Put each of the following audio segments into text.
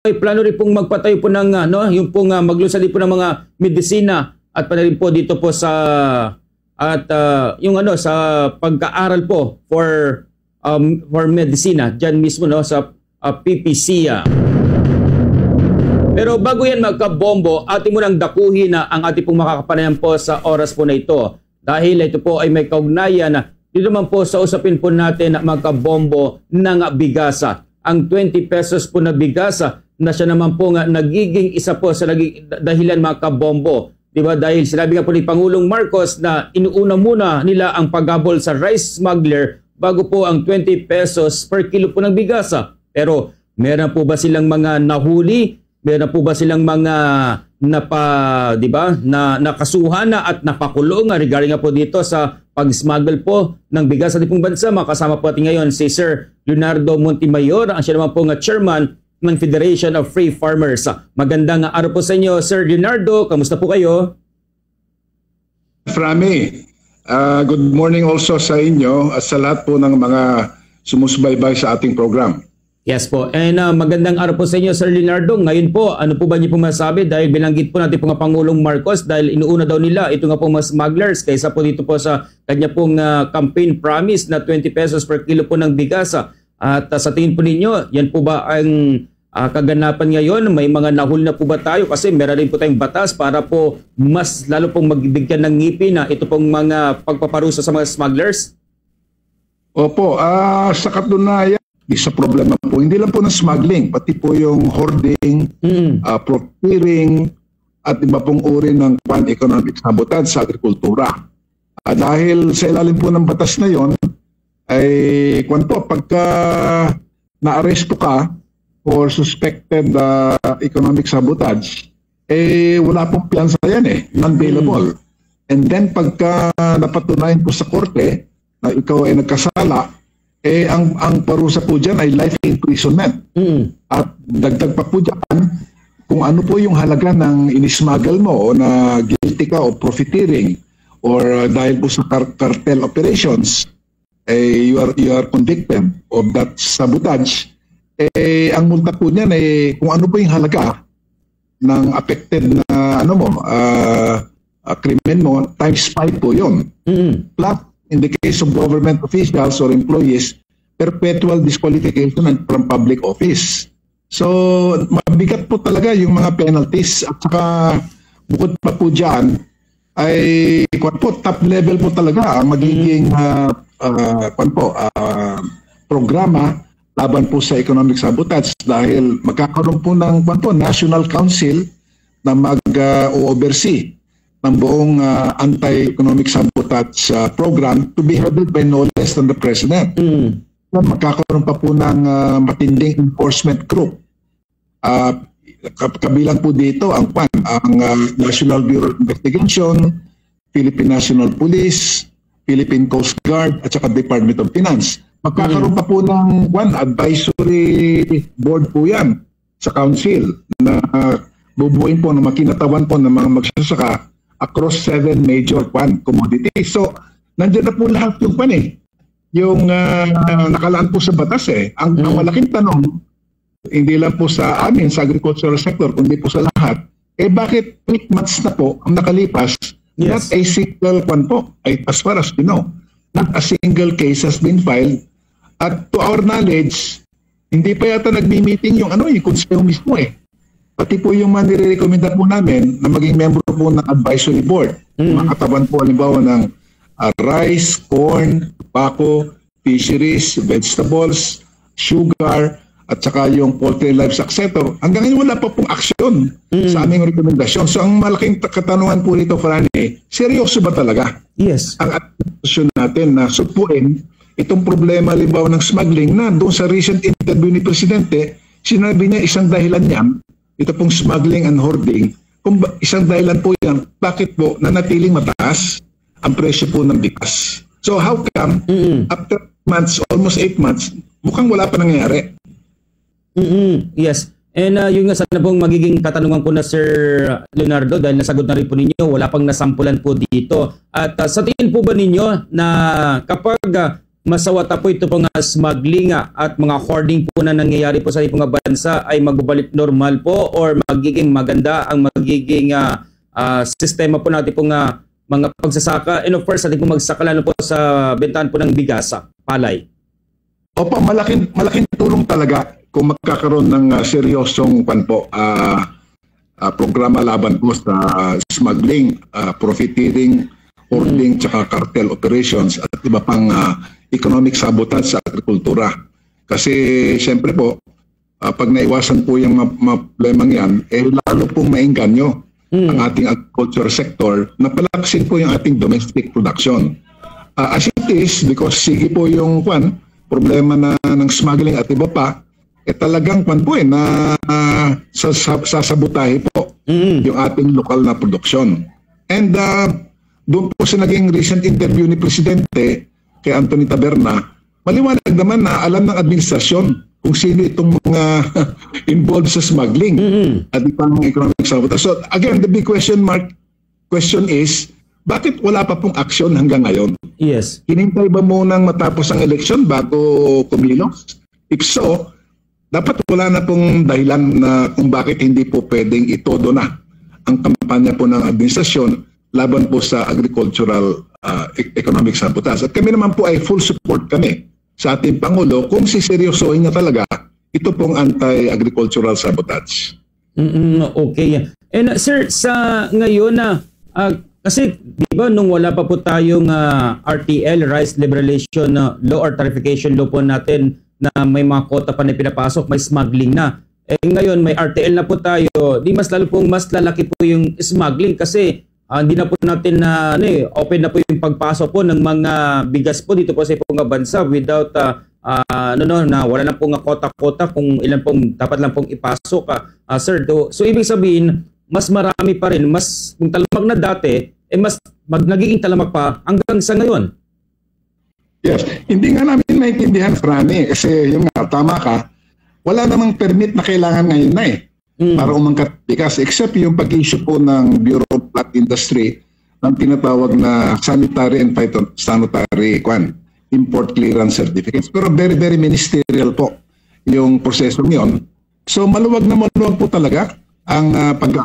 ay plano rin pong magpatayo po ng yung pong maglusad din po ng mga medisina at pa rin po dito po sa yung sa pagkaaral po for medisina diyan mismo sa PPC. Pero bago yan magkabombo, ating munang dakuhin na ang ating pong makakapanayan po sa oras po na ito. Dahil ito po ay may kaugnayan dito naman po sa usapin po natin na magkabombo ng bigasa. Ang 20 pesos po na bigasa na siya naman po nagiging isa po sa dahilan magkabombo. Diba? Dahil sinabi nga po ni Pangulong Marcos na inuuna muna nila ang paghabol sa rice smuggler bago po ang 20 pesos per kilo po ng bigasa. Pero meron po ba silang mga nahuli? Meron po ba silang mga nakasuhan na at napakulong regarding nga po dito sa pag-smuggle po ng bigas sa ating pong bansa? Makasama po natin ngayon si Sir Leonardo Montemayor, ang siya naman po chairman ng Federation of Free Farmers. Magandang araw po sa inyo, Sir Leonardo. Kamusta po kayo? Frami, good morning also sa inyo at sa lahat po ng mga sumusubaybay sa ating program. Yes po. And magandang araw po sa inyo, Sir Leonardo. Ngayon po, ano po ba niyo po masabi? Dahil bilanggit po natin po nga Pangulong Marcos dahil inuuna daw nila ito nga po mga smugglers kaysa po dito po sa kanya pong campaign promise na 20 pesos per kilo po ng bigas. At sa tingin po ninyo, yan po ba ang kaganapan ngayon? May mga nahuli na po ba tayo? Kasi meron rin po tayong batas para po mas lalo pong magbigyan ng ngipin na ito pong mga pagpaparusa sa mga smugglers? Opo, sa katunayan, isa problema po, hindi lang po ng smuggling, pati po yung hoarding, procuring, at iba pong uri ng economic sabotage sa agrikultura. Dahil sa ilalim po ng batas na yon, ay pagka na-arresto ka for suspected economic sabotage, wala pong piyansa yan non-bailable. And then pagka napatunayan po sa korte na ikaw ay nagkasala, ang parusa po dyan ay life imprisonment. At dagdag pa po dyan, kung ano po yung halaga ng inismuggle mo o na guilty ka o profiteering or dahil po sa cartel operations, you are convicted of that sabotage, ang multa po niyan kung ano po yung halaga ng affected na krimen mo, times 5 po yun. Plus, in the case of government officials or employees, perpetual disqualification from public office. So, mabigat po talaga yung mga penalties at saka bukod pa po dyan, ay top level po talaga ang magiging programa laban po sa economic sabotage dahil magkakaroon po ng National Council na mag-oversee ng buong anti-economic sabotage program to be headed by no less than the President. Magkakaroon pa po ng matinding enforcement group. Kabilang po dito ang National Bureau of Investigation, Philippine National Police, Philippine Coast Guard, at saka Department of Finance. Magkakaroon pa po ng advisory board po yan sa council na bubuin po na makinatawan po ng mga magsasaka across 7 major commodities. So, nandiyan na po lahat yung yung nakalaan po sa batas Ang malaking tanong, hindi lang po sa amin, sa agricultural sector, kundi po sa lahat, bakit 8 months na po ang nakalipas, not a single as far as you know, not a single case has been filed, at to our knowledge, hindi pa yata nagmi-meeting yung konseho mismo Pati po yung nire-recommenda po namin na maging member po ng advisory board. Mga katawan po halimbawa ng rice, corn, tobacco, fisheries, vegetables, sugar, at saka yung poultry livestock sector. Hanggang ngayon wala pa pong aksyon sa aming rekomendasyon. So ang malaking katanungan po nito, Franny, seryoso ba talaga? Yes. Ang administrasyon natin na supuin itong problema halimbawa ng smuggling na doon sa recent interview ni Presidente, sinabi niya isang dahilan niya, ito pong smuggling and hoarding, kung isang dahilan po yan, bakit po nanatiling mataas ang presyo po ng bigas. So how come, after months, almost 8 months, mukhang wala pa nangyayari? Yes. And yung nga sana pong magiging katanungan ko na Sir Leonardo, dahil nasagot na rin po ninyo, wala pang nasampulan po dito. At sa tingin po ba ninyo na kapag masawata po ito pong smuggling at mga hoarding po na nangyayari po sa ibang bansa ay magbabalik normal po or magiging maganda ang magiging sistema po natin pong mga pagsasaka and of course ating pong magsaka lalo po sa bentahan po ng bigas, palay? Opo, malaking tulong talaga kung magkakaroon ng seryosong programa laban po sa smuggling, profiteering, hoarding, tsaka cartel operations at iba pang economic sabotage sa agrikultura. Kasi siyempre po, pag naiwasan po yung problemang yan, lalo pong maengganyo ang ating agriculture sector na palaksin po yung ating domestic production. As it is, because sige po yung problema ng smuggling at iba pa, talagang na sasabotahe po yung ating lokal na produksyon. And doon po sa naging recent interview ni Presidente kay Anthony Taberna, maliwanag naman na alam ng administrasyon kung sino itong mga involved sa smuggling at ibang economic sabotage. So again, the big question is, bakit wala pa pong aksyon hanggang ngayon? Yes. Hinintay ba munang matapos ang eleksyon bago kumilos? If so, dapat wala na pong dahilan na kung bakit hindi po pwedeng itodo na ang kampanya po ng administrasyon laban po sa agricultural economic sabotage. At kami naman po ay full support kami sa ating Pangulo kung siseryosohin niya talaga ito pong anti-agricultural sabotage. Okay. And sir, sa ngayon kasi di ba nung wala pa po tayong RTL, Rice Liberalization Law or Tarification Law po natin na may mga kota pa na pinapasok, may smuggling na. Ngayon may RTL na po tayo, di mas lalaki po yung smuggling kasi hindi na po natin open na po yung pagpasok po ng mga bigas po dito po sa ibang bansa without na wala na pong kota-kota kung ilan pong dapat lang pong ipasok. Sir, so ibig sabihin mas marami pa rin, mas kung talamag na dati, mas nagiging talamag pa hanggang sa ngayon. Yes, hindi nga namin naintindihan, Franny, kasi yung tama ka, wala namang permit na kailangan ngayon na para umangkat bigas, except yung pag-issue po ng Bureau of Plant Industry ng tinatawag na sanitary and phytosanitary import clearance certificates. Pero very, very ministerial po yung proseso niyon. So maluwag po talaga ang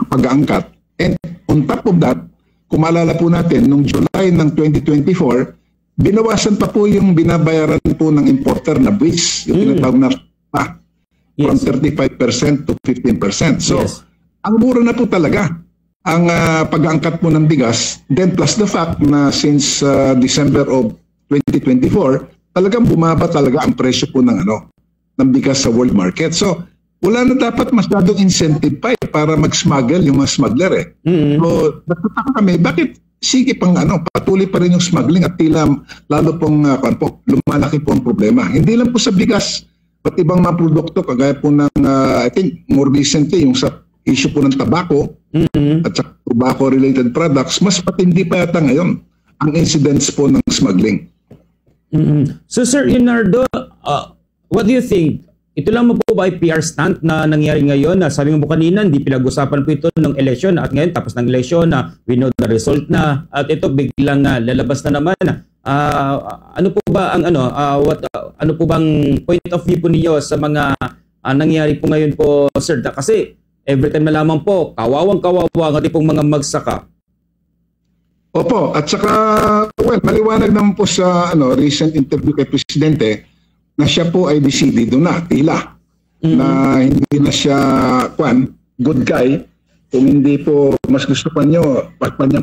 pag-aangkat. And on top of that, kung maalala po natin, noong July ng 2024, binawasan pa po yung binabayaran po ng importer na buwis, yung tinatawag na from 35% to 15%. So, ang mura na po talaga ang pag-aangkat po ng bigas. Then plus the fact na since December of 2024, talagang bumaba talaga ang presyo po ng bigas sa world market. So, wala na dapat masyadong incentive pa para mag-smuggle yung mga smuggler So, nagtataka kami, bakit sige pang patuloy pa rin yung smuggling at tila lalo pong lumalaki po ang problema. Hindi lang po sa bigas, at ibang mga produkto kagaya po ng I think more recently yung sa issue po ng tabako at sa tobacco-related products, mas patindi pa yata ngayon ang incidents po ng smuggling. So Sir Leonardo, what do you think? Ito lang po ba ay PR stunt na nangyari ngayon? Sabi mo po kanina, hindi pinag-usapan po ito ng eleksyon at ngayon tapos ng eleksyon we know the result na at ito biglang lalabas na naman. Ano po ba ang ano po bang point of view po niyo sa mga nangyari po ngayon po, sir? Kasi every time na lamang po, kawawang-kawawa ang ating pong mga magsaka. Opo, at saka maliwanag naman po sa recent interview kay Presidente na siya po ay decidido na, tila, na hindi na siya good guy. Kung hindi po mas gusto pa niyo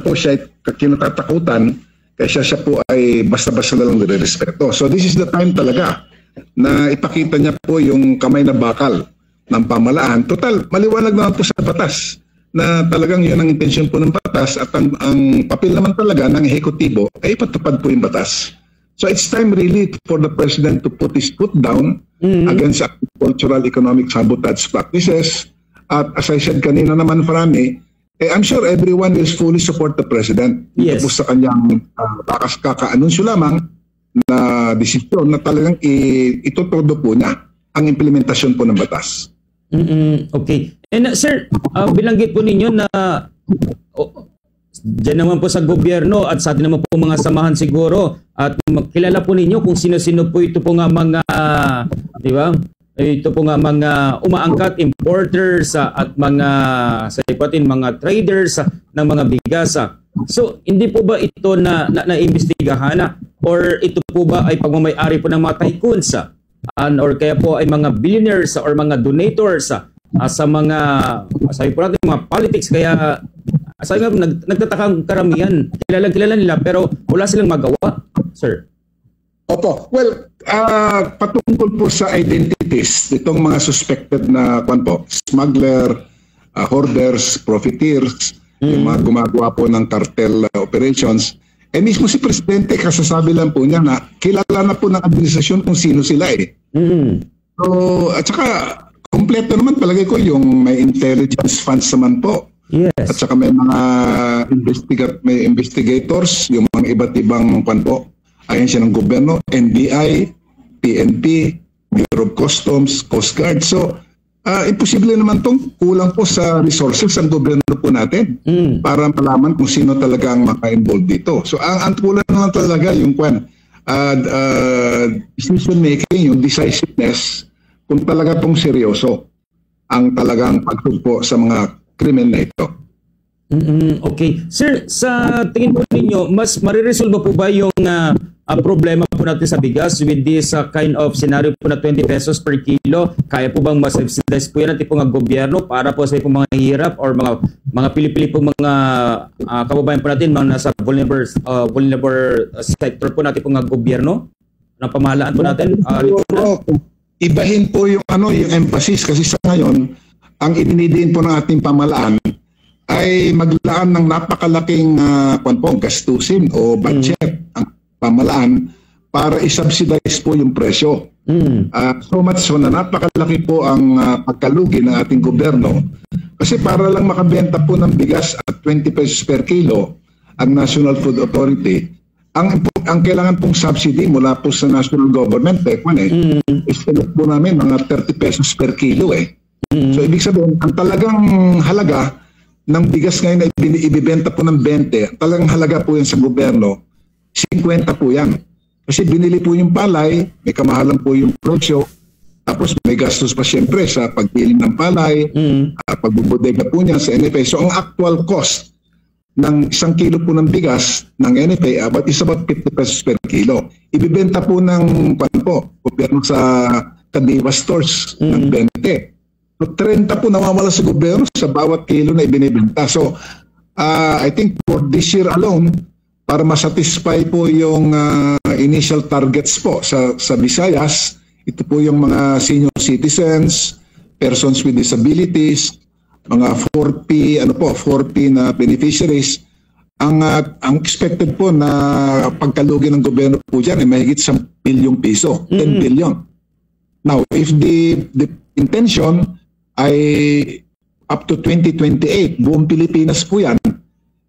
po siya kinatatakutan, kaya siya po ay basta-basta na lang nire-respeto. So this is the time talaga na ipakita niya po yung kamay na bakal ng pamalaan. Total, maliwanag naman po sa batas na talagang yun ang intensyon po ng batas at ang papel naman talaga ng ehekutibo ay ipatupad po yung batas. So it's time really for the President to put his foot down against agricultural economic sabotage practices. At as I said kanina naman, Franny, I'm sure everyone will fully support the President. Yes. Tapos sa kanyang kaka-anunsyo lamang na desisyon na talagang itutudo po niya ang implementasyon po ng batas. Okay. And sir, bilanggit po ninyo na Diyan naman po sa gobyerno at sa atin naman po mga samahan siguro at kilala po ninyo kung sino-sino po ito po nga mga, di ba? Ito po nga mga umaangkat, importers at mga sa ipatin mga traders ng mga bigas. So, hindi po ba ito na naimbestigahan or ito po ba ay pagmamay-ari po ng mga tycoons or kaya po ay mga billionaires or mga donators sa mga sabi po natin mga politics kaya sabi nga nagtatakang karamihan kilala nila pero wala silang magawa, sir. Opo. Well, patungkol po sa identities itong mga suspected na smuggler, hoarders, profiteers, yung mga gumagawa po ng cartel operations. Mismo si Presidente, kasasabi lang po niya na kilala na po ng administrasyon kung sino sila eh. So, at saka, kompleto naman palagay ko yung may intelligence funds naman po. Yes. At saka may mga investigators, yung mga iba't ibang ahensya ng gobyerno, NBI, PNP, Bureau of Customs, Coast Guard. So, imposible naman tong kulang po sa resources ang gobyerno po natin para malaman kung sino talaga ang maka-involved dito. So, ang kulang naman talaga yung decision making, yung decisiveness, kung talaga pong seryoso ang talagang pagsugpo sa mga krimen na ito. Okay. Sir, sa tingin po ninyo, mas mariresolve po ba yung problema po natin sa bigas with this kind of scenario po na 20 pesos per kilo? Kaya po bang mas-subsidize po yan natin po ng gobyerno para po sa mga hirap or mga pili-pili po mga kababayan po natin, mga nasa vulnerable sector po natin po ng gobyerno? Ng pamahalaan po natin? Ibahin po yung emphasis kasi sa ngayon, ang idinidiin po ng ating pamahalaan ay maglaan ng napakalaking gastusin o budget ang pamahalaan para i-subsidize po yung presyo. So much so na napakalaki po ang pagkalugi ng ating gobyerno kasi para lang makabenta po ng bigas at 20 pesos per kilo ang National Food Authority, ang kailangan pong subsidy mula po sa national government is po namin mga 30 pesos per kilo eh. So ibig sabihin, ang talagang halaga ng bigas ngayon na ibibenta po ng 20, talagang halaga po yan sa gobyerno, 50 po yan. Kasi binili po yung palay, may kamahalan po yung presyo, tapos may gastos pa siyempre sa pagpiling ng palay, pagbubodega po niya sa NFA. So ang actual cost ng 1 kilo po ng bigas ng NFA is about 50 pesos per kilo. Ibibenta po ng gobyerno sa Kadiwa stores ng 20. So 30 po nawawala sa gobyerno sa bawat kilo na ibinibenta. So I think for this year alone, para masatisfy po yung initial targets po sa Visayas, ito po yung mga senior citizens, persons with disabilities, mga 4P na beneficiaries. Ang expected po na pagkalugi ng gobyerno po dyan ay mahigit sa 1 bilyong piso, 10 billion. Now, if the intention ay up to 2028, buong Pilipinas po yan,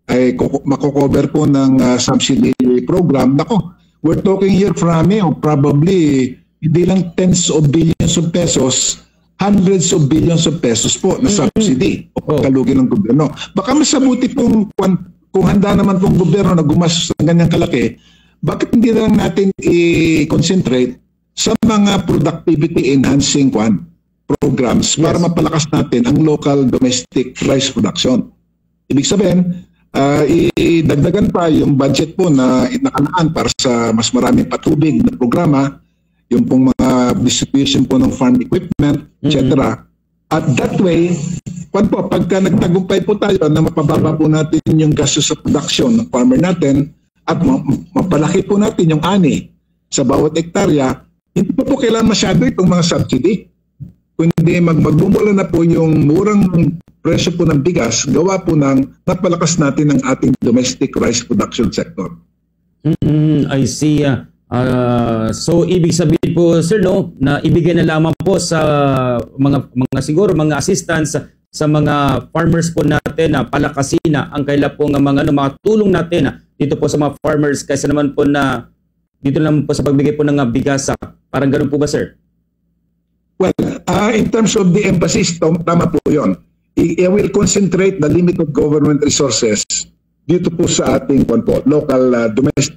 ay makocover po ng subsidy program. Nako, we're talking here probably hindi lang tens of billions of pesos, hundreds of billions of pesos po na subsidy o pagkalugi ng gobyerno. Baka masabuti pong kung handa naman pong gobyerno na gumastos ng ganyang kalaki, bakit hindi lang natin i-concentrate sa mga productivity enhancing programs para mapalakas natin ang local domestic rice production. Ibig sabihin, idagdagan pa yung budget po na inakanaan para sa mas maraming patubig na programa, yung pong mga distribution po ng farm equipment, etc. At that way, pagka nagtagumpay po tayo na mapababa po natin yung gastos sa production ng farmer natin at mapalaki po natin yung ani sa bawat hektarya, hindi po kailangan masyado itong mga subsidy. Kundi magbumula na po yung murang presyo po ng bigas, gawa po ng napalakas natin ang ating domestic rice production sector. I see. So ibig sabihin po, sir, na ibigay na lamang po sa mga siguro mga assistance sa mga farmers po natin na palakasin ang kailan po ng mga tulong natin dito po sa mga farmers kaysa naman po na dito lang po sa pagbigay po ng bigas. Parang ganoon po ba, sir? Well, in terms of the emphasis, tama po yun. I will concentrate the limited government resources dito po sa ating local domestic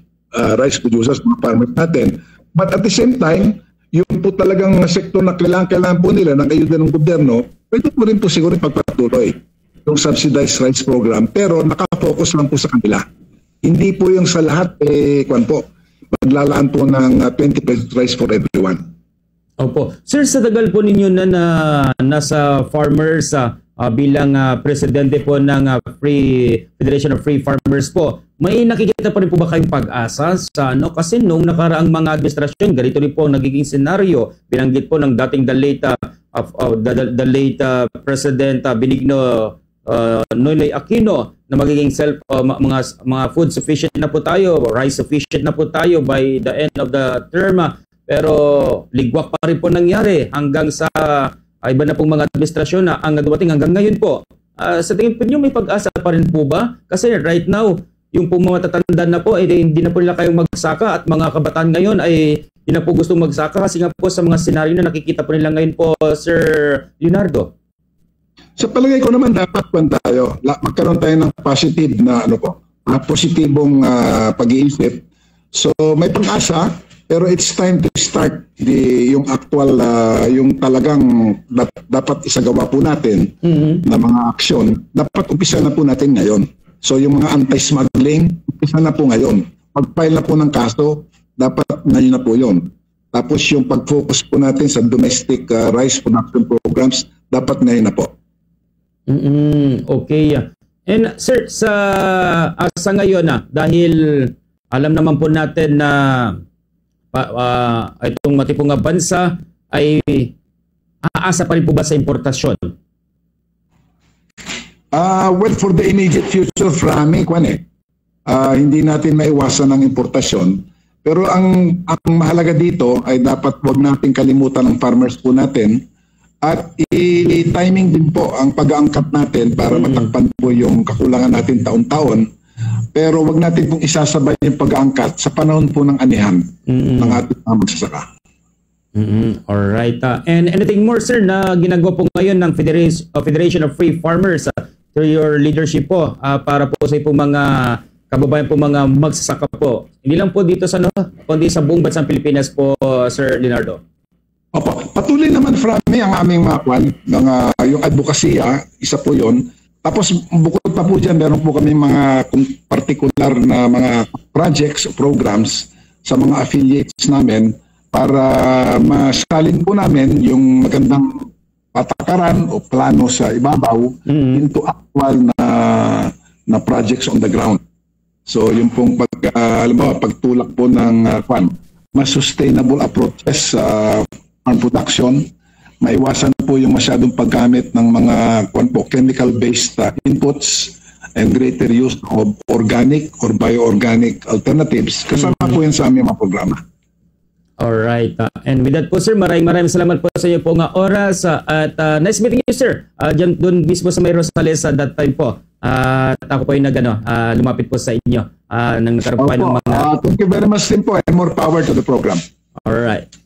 rice producers, mga farmers natin. But at the same time, yung po talagang sektor na kailangan po nila ng ayuda ng gobyerno, pwede po rin po siguro ipagpatuloy yung subsidized rice program, pero nakafocus lang po sa kanila. Hindi po yung sa lahat, maglalaan po ng 20 pesos rice for everyone. Opo. Sir, sa tagal po ninyo na nasa farmers bilang presidente po ng Federation of Free Farmers po, may nakikita pa rin po ba kayong pag-asa sa kasi nung nakaraang mga administrasyon, ganito rin po ang nagiging senaryo. Binanggit po ng dating the late President Benigno Noynoy Aquino na magiging mga food sufficient na po tayo, rice sufficient na po tayo by the end of the term. Pero ligwak pa rin po nangyari hanggang sa iba na pong mga administrasyon na ang dumating hanggang ngayon po. Sa tingin po niyo may pag-asa pa rin po ba? Kasi right now, yung pong mga matatanda na po, hindi na po nila kayong magsaka at mga kabataan ngayon ay hindi na po gustong magsaka kasi nga po sa mga senaryo na nakikita po nila ngayon po, Sir Leonardo. Sa palagay ko naman dapat magkaroon tayo ng positive na positibong pag-iisip. So may pag-asa, pero it's time to start yung actual, yung talagang dapat isagawa po natin na mga aksyon. Dapat umpisa na po natin ngayon. So yung mga anti-smuggling, umpisa na po ngayon. Pag-file na po ng kaso, dapat ngayon na po yun. Tapos yung pag-focus po natin sa domestic rice production programs, dapat ngayon na po. Okay. And sir, sa ngayon dahil alam naman po natin na itong matipong bansa ay aasa pa rin po ba sa importasyon? Well, for the immediate future, hindi natin maiwasan ang importasyon. Pero ang mahalaga dito ay dapat wag natin kalimutan ang farmers po natin at i-timing din po ang pag-aangkat natin para matakpan po yung kakulangan natin taon-taon. Pero wag natin pong isasabay yung pag-aangkat sa panahon po ng anihan ng ating magsasaka. Alright. And anything more, sir, na ginagawa po ngayon ng Federation of Free Farmers through your leadership po para po sa po mga kababayan po mga magsasaka po? Hindi lang po dito sa kundi sa buong bansang Pilipinas po, Sir Leonardo. Opo, patuloy naman ang aming yung advokasya, isa po yon. Tapos bukod pa po dyan, meron po kami mga particular na mga projects, programs sa mga affiliates namin para masalin po namin yung magandang patakaran o plano sa ibabaw into actual na projects on the ground. So yung pong pagtulak po ng mas sustainable approaches sa farm production, maiwasan po yung masyadong paggamit ng mga chemical-based inputs and greater use of organic or bioorganic alternatives. Kasama po yan sa aming mga programa. Alright. And with that po, sir, maraming salamat po sa iyo po nga oras. At nice meeting you, sir. Doon mismo sa May Rosales at that time po. At ako po yung lumapit po sa inyo. Nang nagkaroon po ng mga... thank you very much din po and more power to the program. Alright.